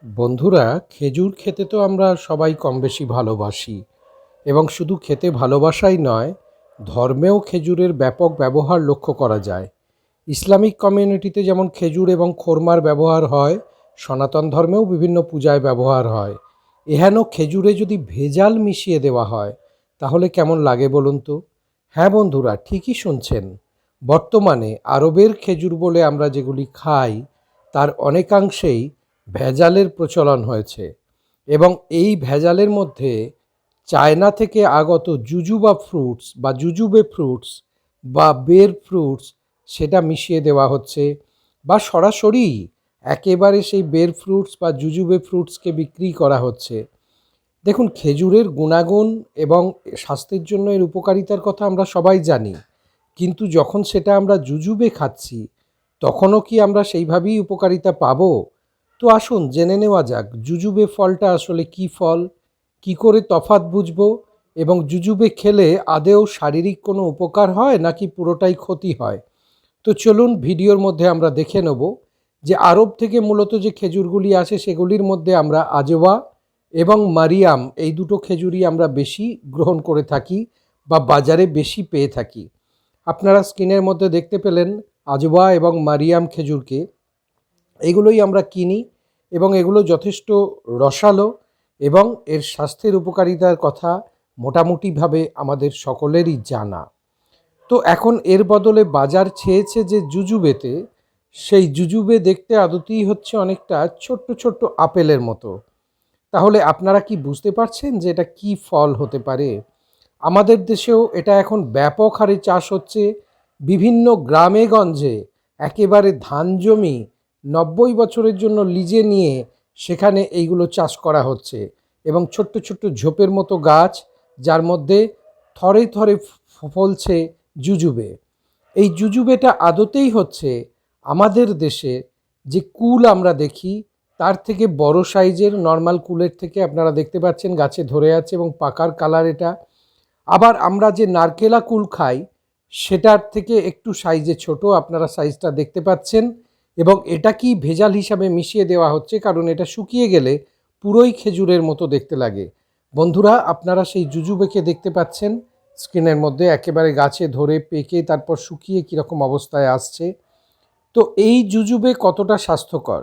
বন্ধুরা, খেজুর খেতে তো আমরা সবাই কমবেশি ভালোবাসি এবং শুধু খেতে ভালোবাসাই নয়, ধর্মেও খেজুরের ব্যাপক ব্যবহার লক্ষ্য করা যায়। ইসলামিক কমিউনিটিতে যেমন খেজুর এবং খোরমার ব্যবহার হয়, সনাতন ধর্মেও বিভিন্ন পূজায় ব্যবহার হয়। এহেন খেজুরে যদি ভেজাল মিশিয়ে দেওয়া হয় তাহলে কেমন লাগে বলুন তো? হ্যাঁ বন্ধুরা, ঠিকই শুনছেন। বর্তমানে আরবের খেজুর বলে আমরা যেগুলি খাই তার অনেকাংশেই ভেজালের প্রচলন হয়েছে এবং এই ভেজালের মধ্যে চায়না থেকে আগত জুজুবা ফ্রুটস বা জুজুবে ফ্রুটস বা বের ফ্রুটস সেটা মিশিয়ে দেওয়া হচ্ছে, বা সরাসরি একেবারে সেই বের ফ্রুটস বা জুজুবে ফ্রুটসকে বিক্রি করা হচ্ছে। দেখুন, খেজুরের গুণাগুণ এবং স্বাস্থ্যের জন্য এর উপকারিতার কথা আমরা সবাই জানি, কিন্তু যখন সেটা আমরা জুজুবে খাচ্ছি তখনও কি আমরা সেইভাবেই উপকারিতা পাবো? তো আসুন জেনে নেওয়া যাক জুজুবে ফলটা আসলে কী ফল, কি করে তফাৎ বুঝবো, এবং জুজুবে খেলে আদেও শারীরিক কোনো উপকার হয় নাকি পুরোটাই ক্ষতি হয়। তো চলুন ভিডিওর মধ্যে আমরা দেখে নেব যে আরব থেকে মূলত যে খেজুরগুলি আসে সেগুলির মধ্যে আমরা আজওয়া এবং মারিয়াম এই দুটো খেজুরই আমরা বেশি গ্রহণ করে থাকি বা বাজারে বেশি পেয়ে থাকি। আপনারা স্ক্রিনের মধ্যে দেখতে পেলেন আজওয়া এবং মারিয়াম খেজুরকে। এগুলোই আমরা কিনি এবং এগুলো যথেষ্ট রসালো এবং এর স্বাস্থ্যের উপকারিতার কথা মোটামুটিভাবে আমাদের সকলেরই জানা। তো এখন এর বদলে বাজার ছেয়েছে যে জুজুবেতে, সেই জুজুবে দেখতে আদতেই হচ্ছে অনেকটা ছোট্ট ছোট্ট আপেলের মতো। তাহলে আপনারা কি বুঝতে পারছেন যে এটা কী ফল হতে পারে? আমাদের দেশেও এটা এখন ব্যাপক হারে চাষ হচ্ছে। বিভিন্ন গ্রামে গঞ্জে একেবারে ধান জমি 90 বছরের জন্য লিজে নিয়ে সেখানে এইগুলো চাষ করা হচ্ছে এবং ছোট্ট ছোট্ট ঝোপের মতো গাছ, যার মধ্যে থরে থরে ফলছে জুজুবে। এই জুজুবেটা আদতেই হচ্ছে আমাদের দেশে যে কুল আমরা দেখি তার থেকে বড় সাইজের, নর্মাল কুলের থেকে আপনারা দেখতে পাচ্ছেন গাছে ধরে আছে এবং পাকার কালার এটা। আবার আমরা যে নারকেলা কুল খাই সেটার থেকে একটু সাইজে ছোট, আপনারা সাইজটা দেখতে পাচ্ছেন। এবং এটা কি ভেজাল হিসাবে মিশিয়ে দেওয়া হচ্ছে, কারণ এটা শুকিয়ে গেলে পুরোই খেজুরের মতো দেখতে লাগে। বন্ধুরা, আপনারা সেই জুজুবেকে দেখতে পাচ্ছেন স্ক্রিনের মধ্যে, একেবারে গাছে ধরে পেকে তারপর শুকিয়ে কীরকম অবস্থায় আসছে। তো এই জুজুবে কতটা স্বাস্থ্যকর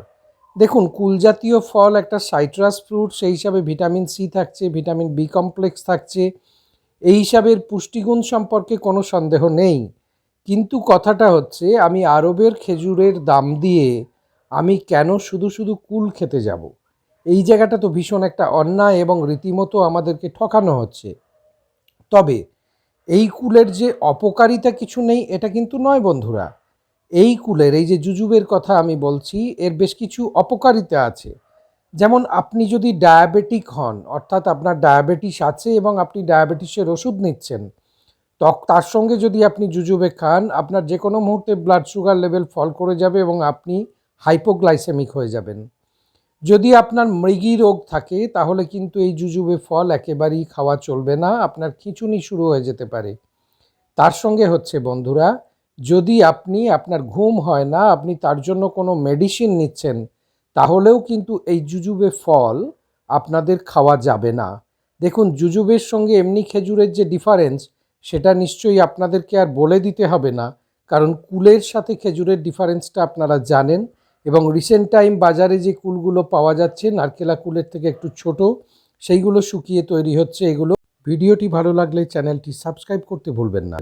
দেখুন। কুলজাতীয় ফল একটা সাইট্রাস ফ্রুট, সেই হিসাবে ভিটামিন সি থাকছে, ভিটামিন বি কমপ্লেক্স থাকছে, এই হিসাবের পুষ্টিগুণ সম্পর্কে কোনো সন্দেহ নেই। কিন্তু কথাটা হচ্ছে, আমি আরবের খেজুরের দাম দিয়ে আমি কেন শুধু শুধু কুল খেতে যাব? এই জায়গাটা তো ভীষণ একটা অন্যায় এবং রীতিমতো আমাদেরকে ঠকানো হচ্ছে। তবে এই কুলের যে অপকারিতা কিছু নেই এটা কিন্তু নয় বন্ধুরা। এই কুলের, এই যে জুজুবের কথা আমি বলছি, এর বেশ কিছু অপকারিতা আছে। যেমন আপনি যদি ডায়াবেটিক হন, অর্থাৎ আপনার ডায়াবেটিস আছে এবং আপনি ডায়াবেটিসের ওষুধ নিচ্ছেন, তার সঙ্গে যদি আপনি জুজুবে খান, আপনার যে কোনো মুহূর্তে ব্লাড সুগার লেভেল ফল করে যাবে এবং আপনি হাইপোগ্লাইসেমিক হয়ে যাবেন। যদি আপনার মৃগী রোগ থাকে তাহলে কিন্তু এই জুজুবে ফল একেবারেই খাওয়া চলবে না, আপনার খিঁচুনি শুরু হয়ে যেতে পারে। তার সঙ্গে হচ্ছে বন্ধুরা, যদি আপনার ঘুম হয় না, আপনি তার জন্য কোনো মেডিসিন নিচ্ছেন, তাহলেও কিন্তু এই জুজুবে ফল আপনাদের খাওয়া যাবে না। দেখুন, জুজুবের সঙ্গে এমনি খেজুরের যে ডিফারেন্স সেটা নিশ্চয়ই আপনাদেরকে আর বলে দিতে হবে না, কারণ কুলের সাথে খেজুরের ডিফারেন্সটা আপনারা জানেন। এবং রিসেন্ট টাইম বাজারে যে কুলগুলো পাওয়া যাচ্ছে নারকেলা কুলের থেকে একটু ছোট, সেইগুলো শুকিয়ে তৈরি হচ্ছে এগুলো। ভিডিওটি ভালো লাগলে চ্যানেলটি সাবস্ক্রাইব করতে ভুলবেন না।